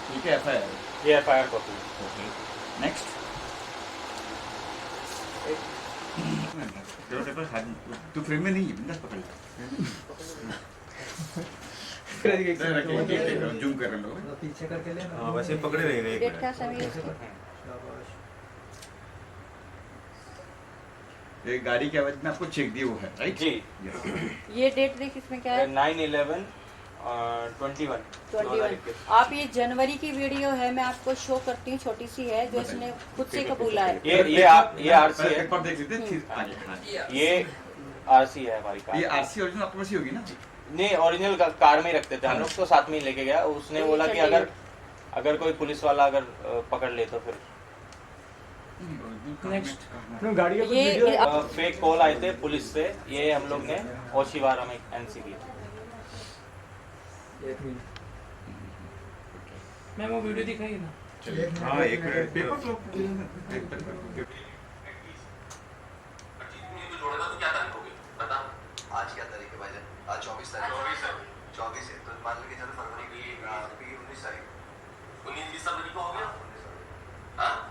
ठीक है, FIR ये FIR कॉपी। ओके नेक्स्ट तेरे पेपर हाथ तू फ्रेम में नहीं है बस पकड़ ले जूम कर रहे लोग पीछे करके ले हाँ वैसे पकड़े रहेंगे एक डेट क्या मिनट। समय है इसकी? ये गाड़ी के आवाज में आपको चेक दिया वो है राइट जी। ये डेट देख इसमें क्या है? 9/11 21 21। आप ये जनवरी की वीडियो है, मैं आपको शो करती हूँ, छोटी सी है जो इसने खुद से कबूला है। ये RC है। पेपर देख लेते हैं फिर आगे हाँ ये RC है हमारी कार। ये RC ओरिजिनल आपके पास ही होगी ना नहीं, ओरिजिनल कार में ही रखते थे हम लोग, तो साथ में ही लेके गया। उसने बोला कि अगर कोई पुलिस वाला अगर पकड़ ले तो फिर नेक्स्ट गाड़ी का ये फेक कॉल आए थे पुलिस से, ये हम लोग ने ओशिवारा में NC की। मैं वो वीडियो दिखाई ना। हाँ एक मिनट पेपर तो जोड़ेगा तो क्या तारीख होगी बता। आज क्या तारीख है भाईजान? आज 24 तारीख। 24 है तो मान लीजिए चलो फरवरी की 19 तारीख। 19 फरवरी को हो गया।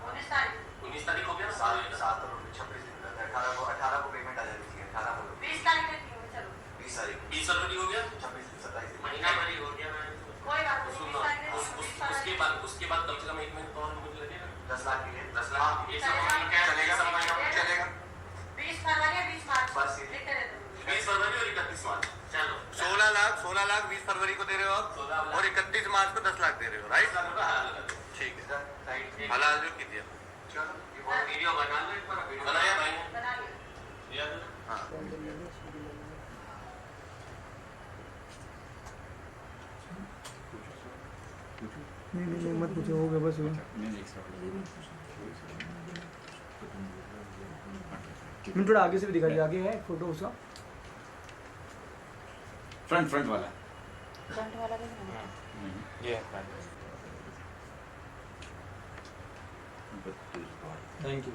19 तारीख हो गया। 7 और 26 दिन तक 18 को पेमेंट आ जानी चाहिए। 18 को 20 तारीख 20 फरवरी हो गया। 26 दिन 27 दिन महीना भर ही हो गया। उसके बाद कम से कम 1 महीने तो और मुझे लगेगा 10 लाख के लिए 10 लाख ये सब क्या चलेगा चलेगा। 20 फरवरी 20 मार्च बस 20 फरवरी और 31 मार्च चलो 16 लाख 20 फरवरी को दे रहे हो आप और 31 मार्च को 10 लाख दे रहे हो राइट। ठीक है हलाल जो कीजिए। चलो ये वीडियो बना लो एक बार वीडियो बनाया भाई दिया हाँ नहीं मत पूछो, हो गया बस हुआ। मैं थोड़ा आगे से भी दिखा दिया, आगे है फोटो उसका फ्रंट वाला फ्रंट वाला भी है। ये thank you.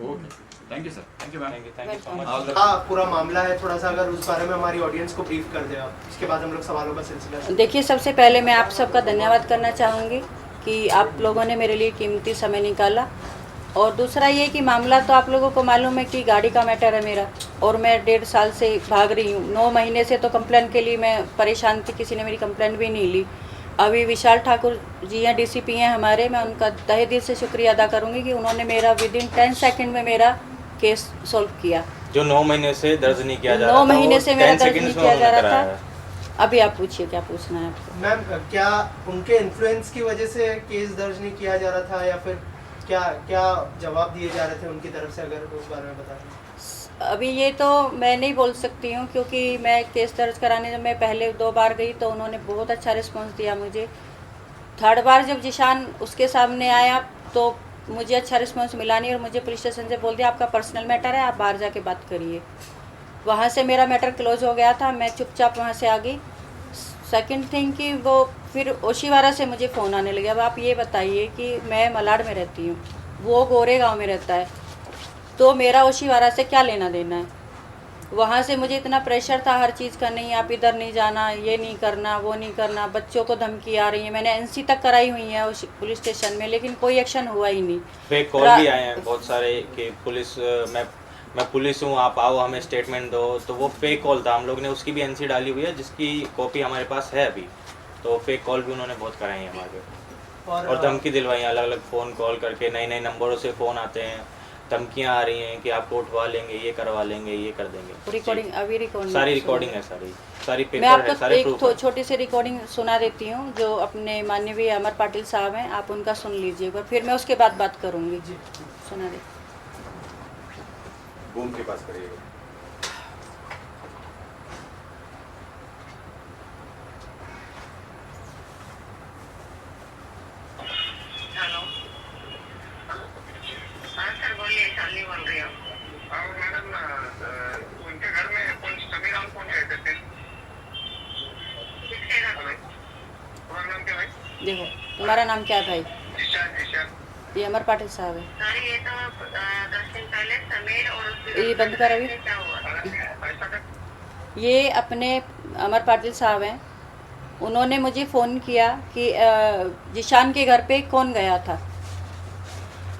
Okay thank you sir thank you ma'am thank you so much. All the- हाँ पूरा मामला है, थोड़ा सा अगर उस बारे में हमारी ऑडियंस को ब्रीफ कर दे आप, इसके बाद हम लोग सवालों का सिलसिला। देखिए, सबसे पहले मैं आप सबका धन्यवाद करना चाहूँगी कि आप लोगों ने मेरे लिए कीमती समय निकाला। और दूसरा ये कि मामला तो आप लोगों को मालूम है कि गाड़ी का मैटर है मेरा, और मैं 1.5 साल से भाग रही हूँ। 9 महीने से तो कंप्लेन के लिए मैं परेशान थी, किसी ने मेरी कंप्लेन भी नहीं ली। अभी विशाल ठाकुर जी हैं, DCP हैं हमारे, मैं उनका तहे दिल से शुक्रिया अदा करूँगी कि उन्होंने मेरा विदिन 10 सेकेंड में मेरा केस सॉल्व किया। जो 9 महीने से दर्ज नहीं किया जा रहा 9 था, महीने वो से मेरा 10 दर्ज seconds नहीं में किया जा उन्होंने रहा कराया है। था। अभी आप पूछिए क्या पूछना है आपको। मैम क्या उनके इन्फ्लुएंस की वजह से केस दर्ज नहीं किया जा रहा था या फिर क्या क्या जवाब दिए जा रहे थे उनकी तरफ से, अगर उस बारे में बता दें। अभी ये तो मैं नहीं बोल सकती हूँ, क्योंकि मैं केस दर्ज कराने जब मैं पहले 2 बार गई तो उन्होंने बहुत अच्छा रिस्पांस दिया मुझे। 3rd बार जब जिशान उसके सामने आया तो मुझे अच्छा रिस्पांस मिला नहीं, और मुझे पुलिस स्टेशन से बोल दिया आपका पर्सनल मैटर है, आप बाहर जाके बात करिए। वहाँ से मेरा मैटर क्लोज हो गया था, मैं चुपचाप वहाँ से आ गई। सेकंड थिंग कि वो फिर ओशिवारा से मुझे फ़ोन आने लगे। अब आप ये बताइए कि मैं मलाड में रहती हूँ, वो गोरेगांव में रहता है, तो मेरा ओशिवारा से क्या लेना देना है। वहाँ से मुझे इतना प्रेशर था हर चीज़ का, नहीं आप इधर नहीं जाना, ये नहीं करना, वो नहीं करना, बच्चों को धमकी आ रही है। मैंने NC तक कराई हुई है उस पुलिस स्टेशन में, लेकिन कोई एक्शन हुआ ही नहीं। फेक कॉल भी आए हैं बहुत सारे कि पुलिस मैं पुलिस हूँ, आप आओ हमें स्टेटमेंट दो। तो वो फेक कॉल था, हम लोग ने उसकी भी NC डाली हुई है जिसकी कॉपी हमारे पास है अभी। तो फेक कॉल भी उन्होंने बहुत कराई है हमारे, और धमकी दिलवाई है अलग अलग फ़ोन कॉल करके। नए नए नंबरों से फ़ोन आते हैं, धमकियाँ आ रही हैं कि आपको उठवा लेंगे, ये करवा लेंगे, ये कर देंगे। रिकॉर्डिंग अभी रिकॉर्डिंग सारी रिकॉर्डिंग है, सारी मैं पेपर है, आपको सारे एक प्रूफ है। छोटी सी रिकॉर्डिंग सुना देती हूँ जो अपने माननीय अमर पाटिल साहब हैं, आप उनका सुन लीजिएगा, फिर मैं उसके बाद बात करूँगी। सुना दे। बूम के पास करिएगा। हेलो हाँ सर बोलिए, शालिनी बोल रही हूँ। और मैडम उनके घर में कौन समीर राम कौन रहते थे? किसके घर में? तुम्हारा नाम क्या भाई? देखो तुम्हारा नाम क्या है भाई? जिशान। ये अमर पाटिल साहब है। सर ये तो 10 दिन पहले समीर और उसके ये बंद कर अभी। क्या हुआ? ऐसा कर ये अपने अमर पाटिल साहब हैं, उन्होंने मुझे फ़ोन किया कि जिशान के घर पे कौन गया था।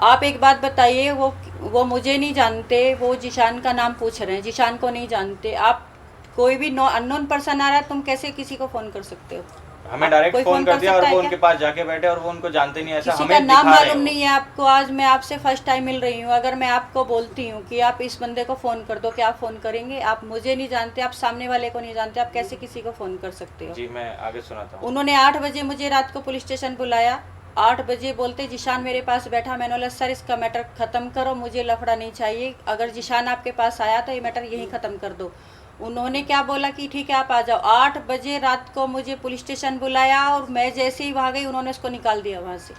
आप एक बात बताइए, वो मुझे नहीं जानते, वो जिशान का नाम पूछ रहे हैं, जिशान को नहीं जानते। आप कोई भी अननोन पर्सन आ रहा है, तुम कैसे किसी को फ़ोन कर सकते हो? हमें डायरेक्ट कोई फोन कर दिया और सकता वो है उनके क्या? पास जाके बैठे और वो उनको जानते नहीं, ऐसा किसी हमें का नाम दिखा रहे मालूम हो। नहीं है आपको। आज मैं आपसे फर्स्ट टाइम मिल रही हूँ। अगर मैं आपको बोलती हूँ कि आप इस बंदे को फ़ोन कर दो, क्या आप फ़ोन करेंगे? आप मुझे नहीं जानते, आप सामने वाले को नहीं जानते, आप कैसे किसी को फ़ोन कर सकते हो? जी मैं आगे सुनाता हूँ। उन्होंने 8 बजे मुझे रात को पुलिस स्टेशन बुलाया। 8 बजे बोलते जिशान मेरे पास बैठा। मैंने बोला सर इसका मैटर ख़त्म करो, मुझे लफड़ा नहीं चाहिए। अगर जिशान आपके पास आया तो ये मैटर यहीं ख़त्म कर दो। उन्होंने क्या बोला कि ठीक है आप आ जाओ। 8 बजे रात को मुझे पुलिस स्टेशन बुलाया और मैं जैसे ही वहाँ गई उन्होंने उसको निकाल दिया वहाँ से।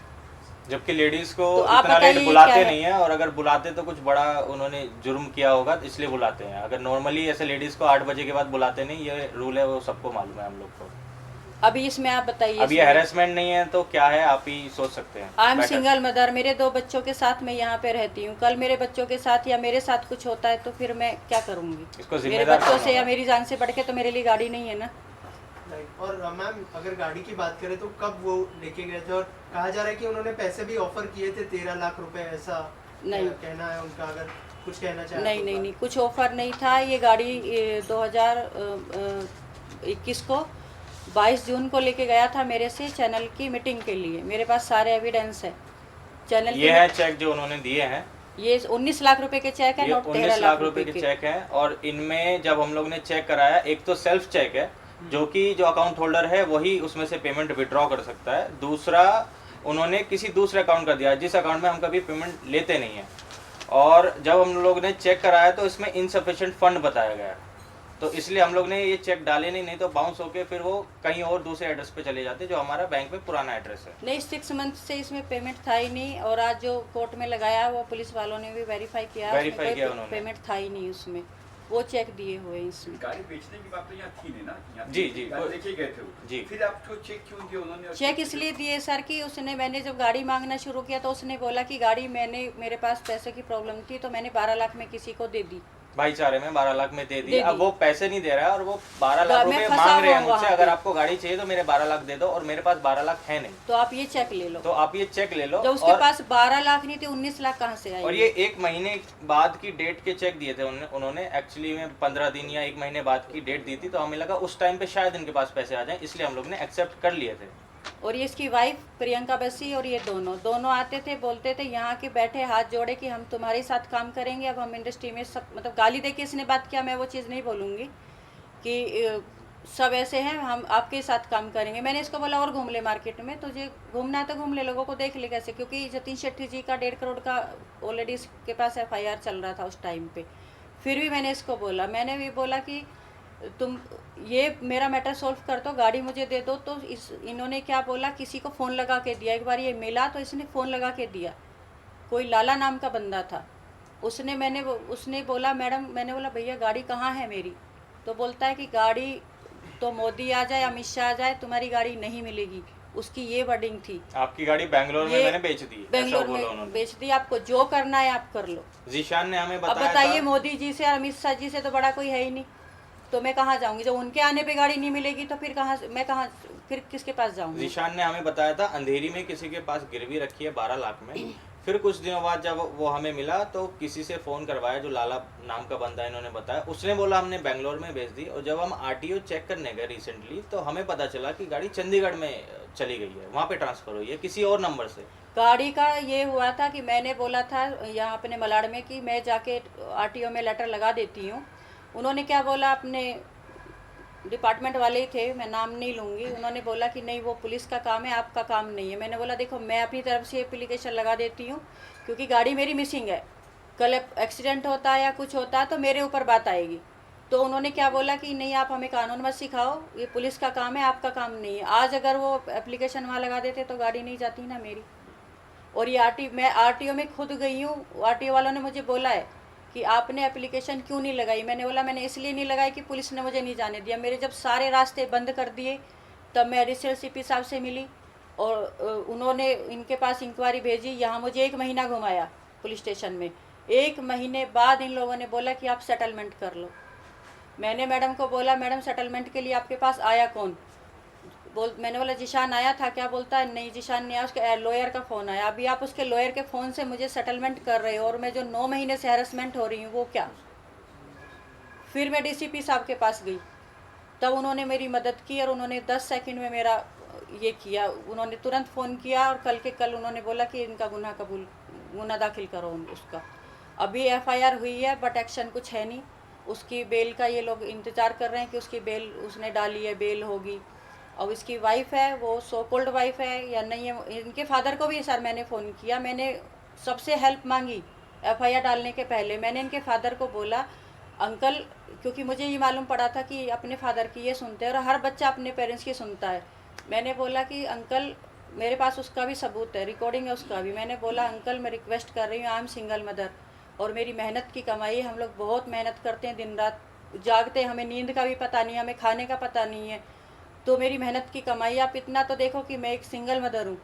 जबकि लेडीज को तो आप इतना बताइए लेट ये बुलाते क्या है? नहीं है, और अगर बुलाते तो कुछ बड़ा उन्होंने जुर्म किया होगा तो इसलिए बुलाते हैं। अगर नॉर्मली ऐसे लेडीज को 8 बजे के बाद बुलाते नहीं, ये रूल है, वो सबको मालूम है हम लोग को। अभी इसमें आप बताइए। अब ये हैरेसमेंट नहीं है तो क्या है, आप ही सोच सकते हैं। I am Better। Single mother, मेरे 2 बच्चों के साथ मैं यहाँ पे रहती हूँ। कल मेरे बच्चों के साथ या मेरे साथ कुछ होता है तो फिर मैं क्या करूँगी? इसको मेरे जिम्मेदार बच्चों कौन से या होगा? मेरी जान से बढ़ के तो मेरे लिए गाड़ी नहीं है ना। और मैम अगर गाड़ी की बात करें तो कब वो लेके गए थे, और कहा जा रहा है कि उन्होंने पैसे भी ऑफर किए थे 13 लाख रुपए, ऐसा नहीं। कहना है उनका। अगर कुछ कहना चाहे नहीं नहीं नहीं, कुछ ऑफर नहीं था। ये गाड़ी 2021 को 22 जून को लेके गया था मेरे से चैनल की मीटिंग के लिए। मेरे पास सारे एविडेंस है चैनल ये है चेक जो उन्होंने दिए हैं, ये 19 लाख रुपए के चेक है, ये नोट 13 19 लाख लाख रुपए के चेक है। और इनमें जब हम लोग ने चेक कराया, एक तो सेल्फ चेक है जो कि जो अकाउंट होल्डर है वही उसमें से पेमेंट विड्रॉ कर सकता है। दूसरा उन्होंने किसी दूसरे अकाउंट कर दिया जिस अकाउंट में हम कभी पेमेंट लेते नहीं हैं। और जब हम लोग ने चेक कराया तो इसमें इनसफिशिएंट फंड बताया गया, तो इसलिए हम लोग ने ये चेक डाले नहीं तो बाउंस होके फिर वो कहीं और दूसरे एड्रेस पे चले जाते जो हमारा बैंक में पुराना एड्रेस है। नहीं, 6 मंथ से इसमें पेमेंट था ही नहीं। और आज जो कोर्ट में लगाया वो पुलिस वालों ने भी वेरीफाई किया, वेरीफाई किया उन्होंने। पेमेंट था ही नहीं उसमें, वो चेक दिए हुए हैं इसमें। गाड़ी बेचने की बात तो यहाँ थी नहीं ना, यहाँ जी, जी, गाड़ी वो- लेके गए थे वो। जी। फिर आपको चेक क्यों दिया उन्होंने? चेक इसलिए दिए सर कि मैंने जब गाड़ी मांगना शुरू किया तो उसने बोला कि गाड़ी मेरे पास पैसे की प्रॉब्लम थी तो मैंने 12 लाख में किसी को दे दी। भाईचारे में 12 लाख में दे दी। दे अब दी। वो पैसे नहीं दे रहा है और वो 12 लाख मैं रुपए फंसा मांग रहे हैं हुआ मुझसे, वहाँ अगर पे। आपको गाड़ी चाहिए तो मेरे 12 लाख दे दो, और मेरे पास 12 लाख है नहीं, तो आप ये चेक ले लो। तो आप ये चेक ले लो। जब उसके और, पास 12 लाख नहीं थे 19 लाख कहाँ से आए? और ये 1 महीने बाद की डेट के चेक दिए थे उन्होंने एक्चुअली में 15 दिन या 1 महीने बाद की डेट दी थी, तो हमें लगा उस टाइम पे शायद इनके पास पैसे आ जाएं, इसलिए हम लोग ने एक्सेप्ट कर लिए थे। और ये इसकी वाइफ प्रियंका बसी और ये दोनों आते थे, बोलते थे यहाँ के बैठे हाथ जोड़े कि हम तुम्हारे साथ काम करेंगे। अब हम इंडस्ट्री में सब मतलब गाली दे के इसने बात किया, मैं वो चीज़ नहीं बोलूँगी कि सब ऐसे हैं, हम आपके साथ काम करेंगे। मैंने इसको बोला और घूम ले मार्केट में, तुझे घूमना है तो घूम ले, लोगों को देख ले कैसे, क्योंकि जतिन शेट्टी जी का 1.5 करोड़ का ऑलरेडी इसके पास FIR चल रहा था उस टाइम पे। फिर भी मैंने इसको बोला, मैंने भी बोला कि तुम ये मेरा मैटर सॉल्व कर दो, गाड़ी मुझे दे दो। तो इन्होंने क्या बोला, किसी को फ़ोन लगा के दिया। एक बार ये मिला तो इसने फ़ोन लगा के दिया, कोई लाला नाम का बंदा था। उसने बोला मैडम, मैंने बोला भैया गाड़ी कहाँ है मेरी? तो बोलता है कि गाड़ी तो मोदी आ जाए, अमित शाह आ जाए, तुम्हारी गाड़ी नहीं मिलेगी। उसकी ये वर्डिंग थी। आपकी गाड़ी बैंगलोर में मैंने बेच दी, बेंगलोर ऐसा बोला में उन्होंने। बेच दी, आपको जो करना है आप कर लो। जीशान ने हमें अब बताया बताइए था, मोदी जी से और अमित शाह जी से तो बड़ा कोई है ही नहीं, तो मैं कहाँ जाऊंगी? जब उनके आने पे गाड़ी नहीं मिलेगी तो फिर फिर किसके पास जाऊंगी? जीशान ने हमें बताया था अंधेरी में किसी के पास गिरवी रखी है 12 लाख में। फिर कुछ दिनों बाद जब वो हमें मिला तो किसी से फ़ोन करवाया, जो लाला नाम का बंदा इन्होंने बताया, उसने बोला हमने बेंगलोर में भेज दी। और जब हम RTO चेक करने गए रिसेंटली तो हमें पता चला कि गाड़ी चंडीगढ़ में चली गई है, वहाँ पे ट्रांसफ़र हुई है किसी और नंबर से। गाड़ी का ये हुआ था कि मैंने बोला था यहाँ अपने मलाड में कि मैं जाके RTO में लेटर लगा देती हूँ। उन्होंने क्या बोला, अपने डिपार्टमेंट वाले ही थे, मैं नाम नहीं लूँगी, उन्होंने बोला कि नहीं वो पुलिस का काम है, आपका काम नहीं है। मैंने बोला देखो मैं अपनी तरफ से एप्लीकेशन लगा देती हूँ, क्योंकि गाड़ी मेरी मिसिंग है, कल एक्सीडेंट होता है या कुछ होता है तो मेरे ऊपर बात आएगी। तो उन्होंने क्या बोला कि नहीं आप हमें कानून मत सिखाओ, ये पुलिस का काम है, आपका काम नहीं है। आज अगर वो एप्लीकेशन वहाँ लगा देते तो गाड़ी नहीं जाती ना मेरी। और ये मैं RTO में खुद गई हूँ, RTO वालों ने मुझे बोला है कि आपने एप्लीकेशन क्यों नहीं लगाई? मैंने बोला मैंने इसलिए नहीं लगाई कि पुलिस ने मुझे नहीं जाने दिया। मेरे जब सारे रास्ते बंद कर दिए तब मैं एडिशनल CP साहब से मिली और उन्होंने इनके पास इंक्वायरी भेजी। यहाँ मुझे 1 महीना घुमाया पुलिस स्टेशन में। 1 महीने बाद इन लोगों ने बोला कि आप सेटलमेंट कर लो। मैंने मैडम को बोला मैडम सेटलमेंट के लिए आपके पास आया कौन? मैंने बोला जिशान आया था क्या? बोलता है नहीं जिशान नहीं आया, उसके लॉयर का फ़ोन आया। अभी आप उसके लॉयर के फ़ोन से मुझे सेटलमेंट कर रहे हो और मैं जो 9 महीने से हैरेसमेंट हो रही हूँ वो क्या? फिर मैं डीसीपी साहब के पास गई, तब उन्होंने मेरी मदद की और उन्होंने 10 सेकंड में मेरा ये किया। उन्होंने तुरंत फ़ोन किया और कल के कल उन्होंने बोला कि इनका गुनाह दाखिल करो उसका। अभी एफआईआर हुई है बट एक्शन कुछ है नहीं। उसकी बेल का ये लोग इंतज़ार कर रहे हैं कि उसकी बेल उसने डाली है, बेल होगी। और इसकी वाइफ है, वो सो कॉल्ड वाइफ है या नहीं है। इनके फादर को भी सर मैंने फ़ोन किया, मैंने सबसे हेल्प मांगी एफआईआर डालने के पहले। मैंने इनके फादर को बोला अंकल, क्योंकि मुझे ये मालूम पड़ा था कि अपने फादर की ये सुनते हैं और हर बच्चा अपने पेरेंट्स की सुनता है। मैंने बोला कि अंकल, मेरे पास उसका भी सबूत है, रिकॉर्डिंग है उसका भी। मैंने बोला अंकल मैं रिक्वेस्ट कर रही हूँ, आई एम सिंगल मदर और मेरी मेहनत की कमाई है। हम लोग बहुत मेहनत करते हैं, दिन रात जागते हैं, हमें नींद का भी पता नहीं है, हमें खाने का पता नहीं है। तो मेरी मेहनत की कमाई, आप इतना तो देखो कि मैं एक सिंगल मदर हूँ।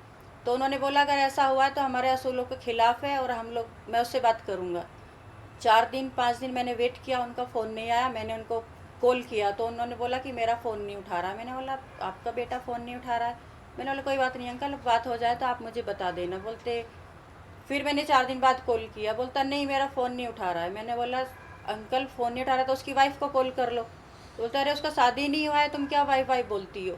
तो उन्होंने बोला अगर ऐसा हुआ है तो हमारे असूलों के खिलाफ़ है और मैं उससे बात करूँगा। 4 दिन 5 दिन मैंने वेट किया, उनका फ़ोन नहीं आया। मैंने उनको कॉल किया तो उन्होंने बोला कि मेरा फ़ोन नहीं उठा रहा। मैंने बोला आपका बेटा फ़ोन नहीं उठा रहा है? मैंने बोला कोई बात नहीं अंकल, बात हो जाए तो आप मुझे बता देना। बोलते फिर मैंने 4 दिन बाद कॉल किया, बोलता नहीं मेरा फ़ोन नहीं उठा रहा है। मैंने बोला अंकल फ़ोन नहीं उठा रहा तो उसकी वाइफ को कॉल कर लो। बोलता अरे उसका शादी नहीं हुआ है, तुम क्या वाइफ बोलती हो?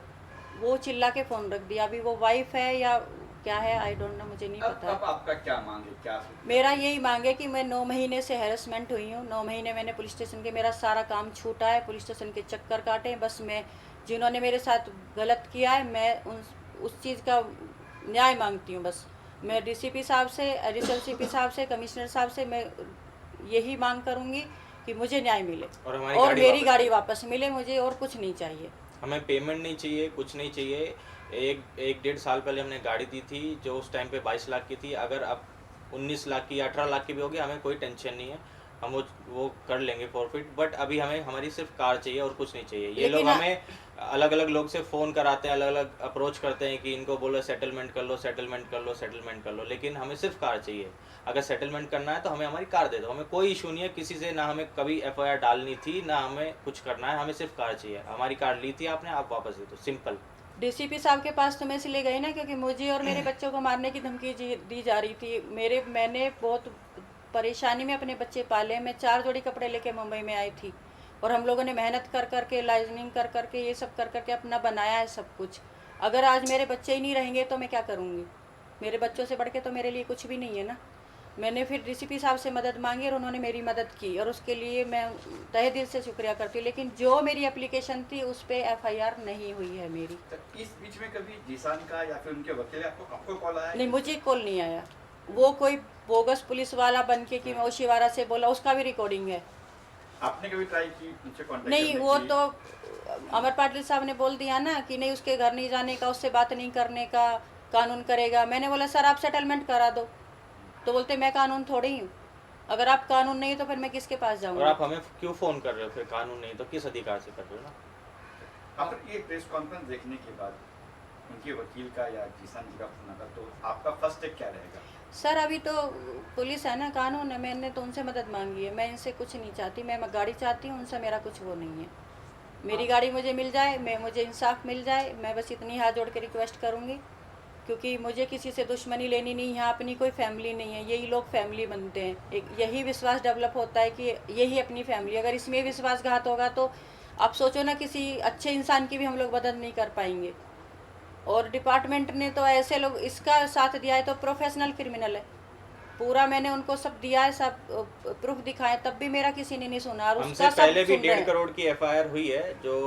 वो चिल्ला के फ़ोन रख दिया। अभी वो वाइफ है या क्या है आई डोंट नो, मुझे नहीं पता। अब आपका क्या मांग है, क्या मेरा यही मांग है कि मैं 9 महीने से हैरेसमेंट हुई हूँ। 9 महीने मैंने पुलिस स्टेशन के, मेरा सारा काम छूटा है, पुलिस स्टेशन के चक्कर काटे हैं। बस मैं जिन्होंने मेरे साथ गलत किया है मैं उस चीज़ का न्याय मांगती हूँ। बस मैं डीसीपी साहब से, एडिशनल सीपी साहब से, कमिश्नर साहब से मैं यही मांग करूँगी कि मुझे न्याय मिले और मेरी गाड़ी वापस मिले। मुझे और कुछ नहीं चाहिए, हमें पेमेंट नहीं चाहिए, कुछ नहीं चाहिए। एक 1.5 साल पहले हमने गाड़ी दी थी जो उस टाइम पे 22 लाख की थी। अगर अब 19 लाख की 18 लाख की भी होगी, हमें कोई टेंशन नहीं है, हम वो कर लेंगे फॉरफिट। बट अभी हमारी सिर्फ कार चाहिए और कुछ नहीं चाहिए। ये लोग हमें अलग अलग लोग से फ़ोन कराते हैं, अलग अलग अप्रोच करते हैं कि इनको बोलो सेटलमेंट कर लो, सेटलमेंट कर लो, सेटलमेंट कर लो, लेकिन हमें सिर्फ कार चाहिए। अगर सेटलमेंट करना है तो हमें हमारी कार दे दो, हमें कोई इशू नहीं है किसी से, ना हमें कभी एफआईआर डालनी थी, ना हमें कुछ करना है, हमें सिर्फ कार चाहिए। हमारी कार ली थी आपने, आप वापस दे दो, सिंपल। डीसीपी साहब के पास तो मैं इसलिए गई ना क्योंकि मुझे और मेरे बच्चों को मारने की धमकी दी जा रही थी। मैंने बहुत परेशानी में अपने बच्चे पाले। मैं 4 जोड़ी कपड़े लेके मुंबई में आई थी और हम लोगों ने मेहनत कर करके, लाइजनिंग कर करके, ये सब कर करके अपना बनाया है सब कुछ। अगर आज मेरे बच्चे ही नहीं रहेंगे तो मैं क्या करूँगी? मेरे बच्चों से बढ़ के तो मेरे लिए कुछ भी नहीं है ना। मैंने फिर डीसीपी साहब से मदद मांगी और उन्होंने मेरी मदद की और उसके लिए मैं तहे दिल से शुक्रिया करती हूँ। लेकिन जो मेरी एप्लीकेशन थी उस पर एफआईआर नहीं हुई है मेरी। तो इस बीच में कभी जिशान का या फिर उनके वकील आपको कॉल आया? नहीं, मुझे कॉल नहीं आया। वो कोई बोगस पुलिस वाला बन के कि मैं ओशिवारा से बोला, उसका भी रिकॉर्डिंग है। आपने कभी ट्राई की उनसे कांटेक्ट नहीं, करने वो की? तो अमर पाटिल साहब ने बोल दिया ना कि नहीं उसके घर नहीं जाने का, उससे बात नहीं करने का, कानून करेगा। मैंने बोला सर आप सेटलमेंट करा दो, तो बोलते मैं कानून थोड़ी हूँ। अगर आप कानून नहीं तो फिर मैं किसके पास जाऊँगा? और आप हमें क्यों फ़ोन कर रहे हो? फिर कानून नहीं तो किस अधिकार से कर रहे हो ना? आप ये प्रेस कॉन्फ्रेंस देखने के बाद उनके वकील का या जिशान जी का फोन आता तो आपका फर्स्ट स्टेप क्या रहेगा? सर अभी तो पुलिस है ना, कानून है, मैंने तो उनसे मदद मांगी है। मैं इनसे कुछ नहीं चाहती, मैं गाड़ी चाहती हूँ, उनसे मेरा कुछ वो नहीं है। मेरी गाड़ी मुझे मिल जाए, मुझे इंसाफ मिल जाए, मैं बस इतनी हाथ जोड़ के रिक्वेस्ट करूँगी। क्योंकि मुझे किसी से दुश्मनी लेनी नहीं, यहाँ अपनी कोई फैमिली नहीं है। यही लोग फैमिली बनते हैं, एक यही विश्वास डेवलप होता है कि यही अपनी फैमिली। अगर इसमें विश्वासघात होगा तो आप सोचो ना, किसी अच्छे इंसान की भी हम लोग मदद नहीं कर पाएंगे। और डिपार्टमेंट ने तो ऐसे लोग इसका साथ दिया है तो प्रोफेशनल क्रिमिनल है पूरा। मैंने उनको सब दिया है, सब प्रूफ दिखाए, तब भी मेरा किसी ने नहीं सुना। और हमसे पहले भी 1.5 करोड़ की एफआईआर हुई है, जो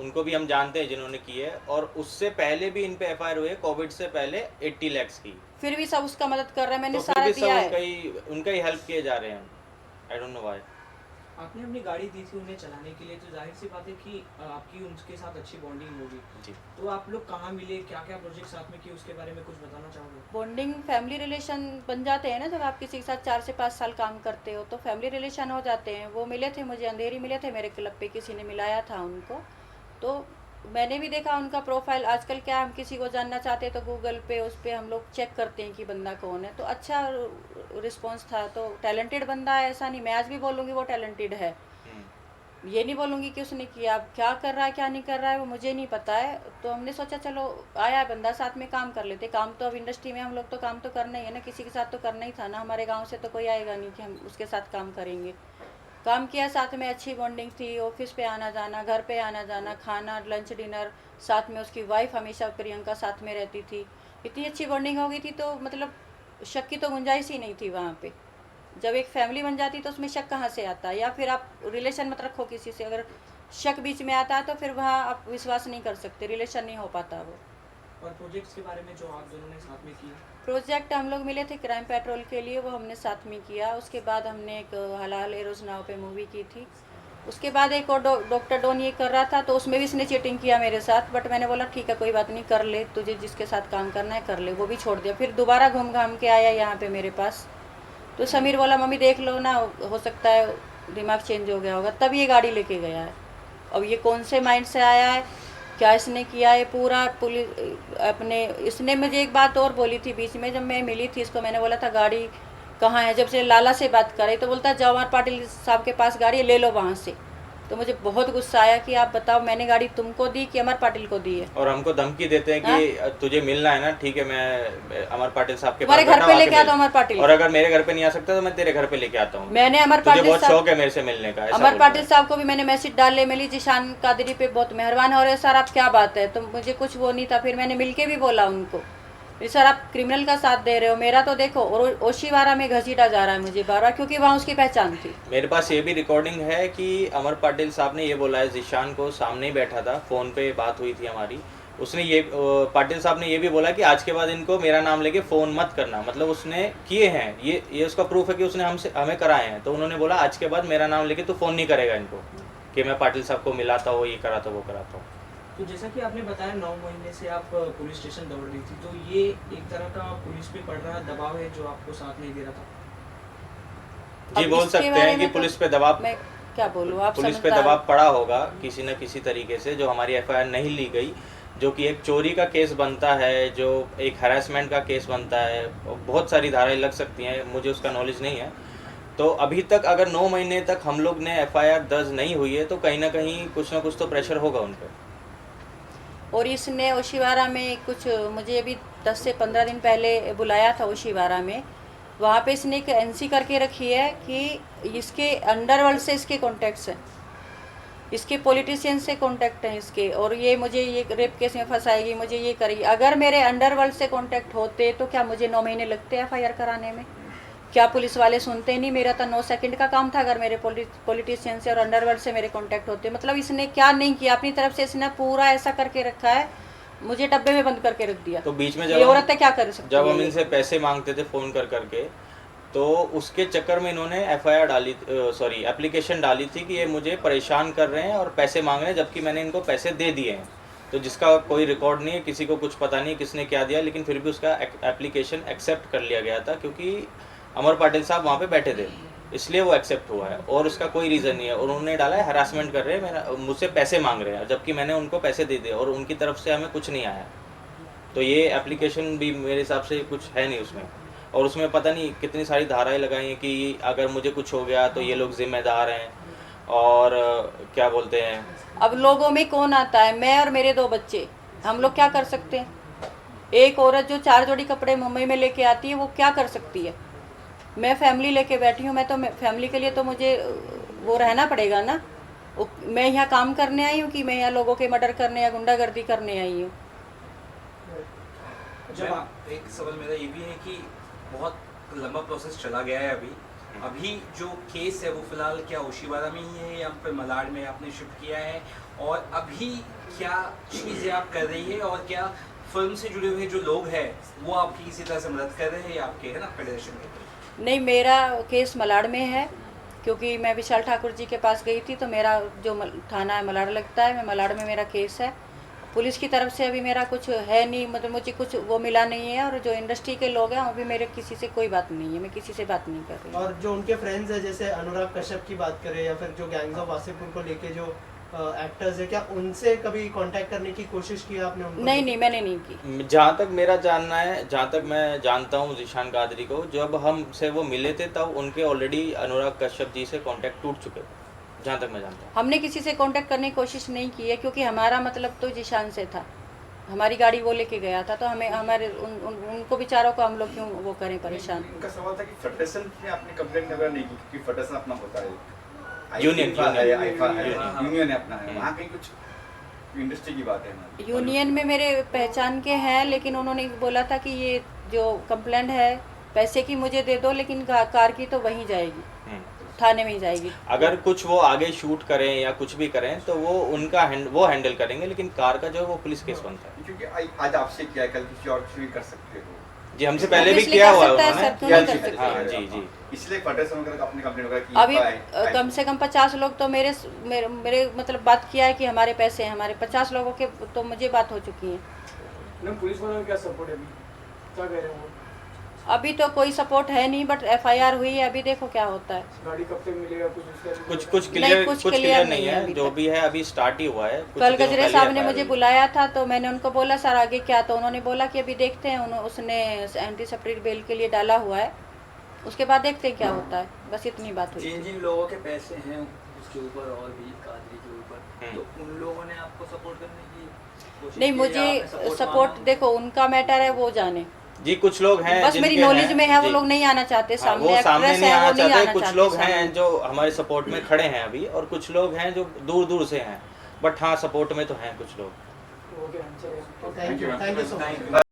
उनको भी हम जानते हैं जिन्होंने की है, और उससे पहले भी इन पे एफआईआर हुई है कोविड से पहले 80 लाख की। फिर भी सब उसका मदद कर रहे हैं, मैंने तो सारा दिया है। उनका ही हेल्प किए जा रहे हैं। I don't know why. आपने अपनी गाड़ी दी थी उन्हें चलाने के लिए, तो जाहिर सी बात है कि आपकी उनके साथ अच्छी बॉन्डिंग होगी जी। तो आप लोग कहाँ मिले, क्या क्या प्रोजेक्ट साथ में किए, उसके बारे में कुछ बताना चाहोगे? बॉन्डिंग, फैमिली रिलेशन बन जाते हैं ना जब आप किसी के साथ 4 से 5 साल काम करते हो, तो फैमिली रिलेशन हो जाते हैं। वो मिले थे मुझे, अंधेरी मिले थे मेरे क्लब पे, किसी ने मिलाया था उनको, तो मैंने भी देखा उनका प्रोफाइल। आजकल क्या हम किसी को जानना चाहते हैं तो गूगल पे उस पर हम लोग चेक करते हैं कि बंदा कौन है, तो अच्छा रिस्पॉन्स था। तो टैलेंटेड बंदा है, ऐसा नहीं, मैं आज भी बोलूँगी वो टैलेंटेड है। ये नहीं बोलूँगी कि उसने किया, अब क्या कर रहा है क्या नहीं कर रहा है वो मुझे नहीं पता है। तो हमने सोचा चलो आया है बंदा, साथ में काम कर लेते। काम तो अब इंडस्ट्री में हम लोग तो काम तो करना ही है ना, किसी के साथ तो करना ही था ना। हमारे गांव से तो कोई आएगा नहीं कि हम उसके साथ काम करेंगे। काम किया, साथ में अच्छी बॉन्डिंग थी, ऑफिस पे आना जाना, घर पे आना जाना, खाना लंच डिनर साथ में। उसकी वाइफ हमेशा प्रियंका साथ में रहती थी, इतनी अच्छी बॉन्डिंग हो गई थी। तो मतलब शक की तो गुंजाइश ही नहीं थी वहाँ पे। जब एक फैमिली बन जाती तो उसमें शक कहाँ से आता है? या फिर आप रिलेशन मत रखो किसी से, अगर शक बीच में आता है तो फिर वहाँ आप विश्वास नहीं कर सकते, रिलेशन नहीं हो पाता वो। और प्रोजेक्ट्स के बारे में जो आप दोनों ने साथ में किए? प्रोजेक्ट हम लोग मिले थे क्राइम पेट्रोल के लिए, वो हमने साथ में किया। उसके बाद हमने एक हलाल एरोज नाव पे मूवी की थी। उसके बाद एक और डॉक्टर डॉन ये कर रहा था, तो उसमें भी इसने चीटिंग किया मेरे साथ। बट मैंने बोला ठीक है कोई बात नहीं, कर ले, तुझे जिसके साथ काम करना है कर ले। वो भी छोड़ दिया। फिर दोबारा घूम घाम के आया यहाँ पे मेरे पास। तो समीर बोला मम्मी देख लो ना, हो सकता है दिमाग चेंज हो गया होगा, तब ये गाड़ी लेके गया है। अब ये कौन से माइंड से आया है, क्या इसने किया है पूरा पुलिस अपने। इसने मुझे एक बात और बोली थी बीच में, जब मैं मिली थी इसको, मैंने बोला था गाड़ी कहाँ है, जब से लाला से बात करे तो बोलता जाओ अमर पाटिल साहब के पास गाड़ी है, ले लो वहाँ से। तो मुझे बहुत गुस्सा आया कि आप बताओ मैंने गाड़ी तुमको दी कि अमर पाटिल को दी है। और हमको धमकी देते हैं कि तुझे मिलना है ना, ठीक है मैं अमर पाटिल साहब के हमारे घर पे लेके आता अमर पाटिल, और अगर मेरे घर पे नहीं आ सकता तो मैं तेरे घर पे लेके आता हूँ। मैंने अमर तुझे पाटिल बहुत शौक है मेरे से मिलने का। अमर पाटिल साहब को भी मैंने मैसेज डाले, मिली जिशान कादरी पे बहुत मेहरबान हो रहे सर, आप क्या बात है। तो मुझे कुछ वो नहीं था। फिर मैंने मिलके भी बोला उनको सर आप क्रिमिनल का साथ दे रहे हो, मेरा तो देखो। और ओशीवारा में घसीटा जा रहा है मुझे बार बार, क्योंकि वहाँ उसकी पहचान थी। मेरे पास ये भी रिकॉर्डिंग है कि अमर पाटिल साहब ने ये बोला है, जिशान को सामने ही बैठा था, फ़ोन पे बात हुई थी हमारी। उसने ये पाटिल साहब ने ये भी बोला कि आज के बाद इनको मेरा नाम लेके फ़ोन मत करना। मतलब उसने किए हैं, ये उसका प्रूफ है कि उसने हमें कराए हैं। तो उन्होंने बोला आज के बाद मेरा नाम लेके तो फ़ोन नहीं करेगा इनको, कि मैं पाटिल साहब को मिलाता हूँ, ये कराता वो कराता हूँ। तो जैसा कि आपने बताया 9 महीने से आप पुलिस स्टेशन दौड़ रही थी, तो ये एक तरह का पुलिस पे पड़ रहा दबाव है जो आपको साथ नहीं दे रहा था? जी बोल सकते हैं कि पुलिस पे दबाव, मैं क्या बोलूँ, आप पुलिस पे दबाव पड़ा होगा किसी न किसी तरीके से, जो हमारी एफआईआर नहीं ली गई, जो कि एक चोरी का केस बनता है, जो एक हैरेसमेंट का केस बनता है। बहुत सारी धाराएं लग सकती हैं, मुझे उसका नॉलेज नहीं है। तो अभी तक अगर 9 महीने तक हम लोग ने एफआईआर दर्ज नहीं हुई है तो कहीं ना कहीं कुछ ना कुछ तो प्रेशर होगा उन पर। और इसने ओशीवारा में कुछ, मुझे अभी 10 से 15 दिन पहले बुलाया था ओशीवारा में। वहाँ पे इसने एक एनसी करके रखी है कि इसके अंडरवर्ल्ड से इसके कॉन्टैक्ट्स हैं, इसके पॉलिटिशियन से कॉन्टैक्ट हैं इसके, और ये मुझे ये रेप केस में फंसाएगी, मुझे ये करेगी। अगर मेरे अंडरवर्ल्ड से कॉन्टैक्ट होते तो क्या मुझे 9 महीने लगते एफआईआर कराने में? क्या पुलिस वाले सुनते नहीं? मेरा तो 9 सेकंड का काम था अगर मेरे पॉलिटिशियन से और अंडरवर्ल्ड से मेरे कांटेक्ट होते। मतलब इसने क्या नहीं किया अपनी तरफ से, इसने पूरा ऐसा करके रखा है, मुझे डब्बे में बंद करके रख दिया। तो बीच में ये औरतें क्या कर सकती जब हम इनसे पैसे मांगते थे फ़ोन कर करके, तो उसके चक्कर में इन्होंने एफआईआर डाली, सॉरी एप्लीकेशन डाली थी कि ये मुझे परेशान कर रहे हैं और पैसे मांग रहे हैं, जबकि मैंने इनको पैसे दे दिए हैं। तो जिसका कोई रिकॉर्ड नहीं है, किसी को कुछ पता नहीं किसने क्या दिया, लेकिन फिर भी उसका एप्लीकेशन एक्सेप्ट कर लिया गया था, क्योंकि अमर पाटिल साहब वहाँ पे बैठे थे, इसलिए वो एक्सेप्ट हुआ है। और उसका कोई रीज़न नहीं है। और उन्होंने डाला है हरासमेंट कर रहे हैं, मुझसे पैसे मांग रहे हैं, जबकि मैंने उनको पैसे दे दिए और उनकी तरफ से हमें कुछ नहीं आया। तो ये एप्लीकेशन भी मेरे हिसाब से कुछ है नहीं उसमें। और उसमें पता नहीं कितनी सारी धाराएं लगाई हैं कि अगर मुझे कुछ हो गया तो ये लोग जिम्मेदार हैं, और क्या बोलते हैं। अब लोगों में कौन आता है? मैं और मेरे 2 बच्चे, हम लोग क्या कर सकते हैं? एक औरत जो 4 जोड़ी कपड़े मुंबई में लेके आती है वो क्या कर सकती है? मैं फैमिली लेके बैठी हूँ, मैं तो फैमिली के लिए तो मुझे वो रहना पड़ेगा ना। मैं यहाँ काम करने आई हूँ कि मैं यहाँ लोगों के मर्डर करने या गुंडागर्दी करने आई हूँ? जब एक सवाल मेरा ये भी है कि बहुत लंबा प्रोसेस चला गया है अभी जो केस है वो फिलहाल क्या ओशीवारा में ही है या फिर मलाड में आपने शिफ्ट किया है, और अभी क्या चीज़ें आप कर रही है, और क्या फिल्म से जुड़े हुए जो लोग हैं वो आपकी किसी तरह से मदद कर रहे हैं या आपके है ना फेडरेशन के? नहीं, मेरा केस मलाड में है, क्योंकि मैं विशाल ठाकुर जी के पास गई थी, तो मेरा जो थाना है मलाड लगता है, मैं मलाड में मेरा केस है। पुलिस की तरफ से अभी मेरा कुछ है नहीं, मतलब मुझे कुछ वो मिला नहीं है। और जो इंडस्ट्री के लोग हैं अभी मेरे किसी से कोई बात नहीं है, मैं किसी से बात नहीं कर रही। और जो उनके फ्रेंड्स हैं, जैसे अनुराग कश्यप की बात करें या फिर जो गैंग्स ऑफ वासेपुर को लेके जो एक्टर्स है, क्या उनसे कभी कांटेक्ट करने की कोशिश की आपने उनको? नहीं, मैंने नहीं की। जहाँ तक मेरा जानना है, जहाँ तक मैं जानता हूँ जिशान कादरी को, जब हमसे वो मिले थे तब उनके ऑलरेडी अनुराग कश्यप जी से कांटेक्ट टूट चुके थे। जहाँ तक मैं जानता हूँ। हमने किसी से कांटेक्ट करने की कोशिश नहीं की है, क्योंकि हमारा मतलब तो जीशान से था, हमारी गाड़ी वो लेके गया था, तो हमें हमारे उनको बेचारों को हम लोग क्यों वो करें परेशान। उनका सवाल था कि फेडरेशन ने आपने कंप्लेंट वगैरह नहीं की, क्योंकि फेडरेशन अपना होता है, यूनियन यूनियन है अपना है, वहाँ कहीं कुछ इंडस्ट्री की बात है ना। यूनियन में मेरे पहचान के हैं, लेकिन उन्होंने बोला था कि ये जो कंप्लेंट है पैसे की मुझे दे दो, लेकिन कार की तो वहीं जाएगी, थाने में ही जाएगी। अगर कुछ वो आगे शूट करें या कुछ भी करें तो वो उनका वो हैंडल करेंगे, लेकिन कार का जो है वो पुलिस केस बनता है। क्योंकि आज आपसे किया है, कल किसी और से भी कर सकते हो जी, हमसे पहले भी किया हुआ है उन्होंने। हाँ जी जी। इसलिए फेडरेशन वगैरह का अपनी कंप्लेंट वगैरह की अभी कम से कम 50 लोग तो मेरे मतलब बात किया है कि हमारे पैसे हैं, हमारे 50 लोगों के तो मुझे बात हो चुकी है। पुलिस वालों का क्या सपोर्ट है अभी, क्या कह रहे हैं वो? अभी तो कोई सपोर्ट है नहीं, बट FIR हुई है, अभी देखो क्या होता है। गाड़ी कब तक मिलेगा कुछ क्लियर नहीं है, जो भी है अभी स्टार्ट ही हुआ है। कल गजरे साहब ने मुझे बुलाया था, तो मैंने उनको बोला सर आगे क्या, तो उन्होंने बोला कि अभी देखते हैं, उसने एंटीसिपेटरी बेल के लिए डाला हुआ है, उसके बाद देखते हैं क्या होता है, बस इतनी बात हुई। जिन लोगों के पैसे हैं उसके ऊपर और भी कादरी के ऊपर, तो उन लोगों ने आपको सपोर्ट करने की कोशिश नहीं, मुझे सपोर्ट देखो उनका मैटर है, वो जाने जी। कुछ लोग हैं बस मेरी नॉलेज में है, वो लोग नहीं आना चाहते सामने, वो सामने नहीं आना चाहते। कुछ लोग सामने। हैं जो हमारे सपोर्ट में खड़े हैं अभी, और कुछ लोग हैं जो दूर दूर से हैं, बट हाँ सपोर्ट में तो हैं कुछ लोग। Thank you so much.